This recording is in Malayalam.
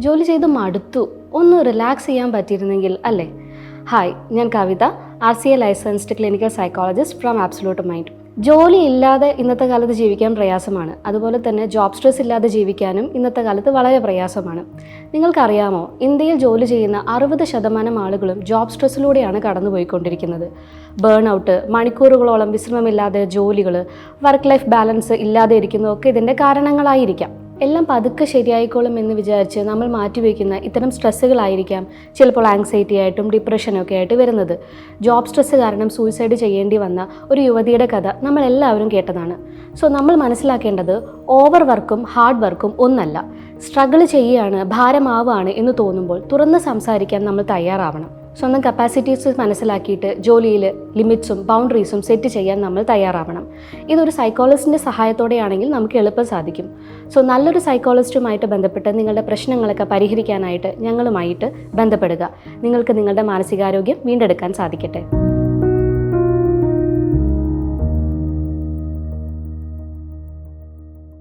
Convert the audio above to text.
ജോലി ചെയ്ത് മടുത്തു, ഒന്ന് റിലാക്സ് ചെയ്യാൻ പറ്റിയിരുന്നെങ്കിൽ അല്ലേ? ഹായ്, ഞാൻ കവിത, RCA licensed clinical psychologist from absolute mind. ജോലി ഇല്ലാതെ ഇന്നത്തെ കാലത്ത് ജീവിക്കാൻ പ്രയാസമാണ്. അതുപോലെ തന്നെ ജോബ് സ്ട്രെസ് ഇല്ലാതെ ജീവിക്കാനും ഇന്നത്തെ കാലത്ത് വളരെ പ്രയാസമാണ്. നിങ്ങൾക്കറിയാമോ, ഇന്ത്യയിൽ ജോലി ചെയ്യുന്ന 60% ആളുകളും ജോബ് സ്ട്രെസ്സിലൂടെയാണ് കടന്നുപോയിക്കൊണ്ടിരിക്കുന്നത്. ബേൺ ഔട്ട്, മണിക്കൂറുകളോളം വിശ്രമമില്ലാതെ ജോലികൾ, വർക്ക് ലൈഫ് ബാലൻസ് ഇല്ലാതെ ഇരിക്കുന്നതൊക്കെ ഇതിൻ്റെ കാരണങ്ങളായിരിക്കാം. എല്ലാം പതുക്കെ ശരിയായിക്കോളും എന്ന് വിചാരിച്ച് നമ്മൾ മാറ്റിവെക്കുന്ന ഇത്തരം സ്ട്രെസ്സുകളായിരിക്കാം ചിലപ്പോൾ ആങ്സൈറ്റി ആയിട്ടും ഡിപ്രഷനൊക്കെ ആയിട്ട് വരുന്നത്. ജോബ് സ്ട്രെസ്സ് കാരണം സൂയിസൈഡ് ചെയ്യേണ്ടി വന്ന ഒരു യുവതിയുടെ കഥ നമ്മളെല്ലാവരും കേട്ടതാണ്. സോ നമ്മൾ മനസ്സിലാക്കേണ്ടത് ഓവർ വർക്കും ഹാർഡ് വർക്കും ഒന്നല്ല. സ്ട്രഗിൾ ചെയ്യുകയാണ്, ഭാരമാവുകയാണ് എന്ന് തോന്നുമ്പോൾ തുറന്ന് സംസാരിക്കാൻ നമ്മൾ തയ്യാറാവണം. സ്വന്തം കപ്പാസിറ്റീസ് മനസ്സിലാക്കിയിട്ട് ജോലിയിൽ ലിമിറ്റ്സും ബൗണ്ടറീസും സെറ്റ് ചെയ്യാൻ നമ്മൾ തയ്യാറാവണം. ഇതൊരു സൈക്കോളജിസ്റ്റിൻ്റെ സഹായത്തോടെയാണെങ്കിൽ നമുക്ക് എളുപ്പം സാധിക്കും. സോ നല്ലൊരു സൈക്കോളജിസ്റ്റുമായിട്ട് ബന്ധപ്പെട്ട് നിങ്ങളുടെ പ്രശ്നങ്ങളൊക്കെ പരിഹരിക്കാനായിട്ട് ഞങ്ങളുമായിട്ട് ബന്ധപ്പെടുക. നിങ്ങൾക്ക് നിങ്ങളുടെ മാനസികാരോഗ്യം വീണ്ടെടുക്കാൻ സാധിക്കട്ടെ.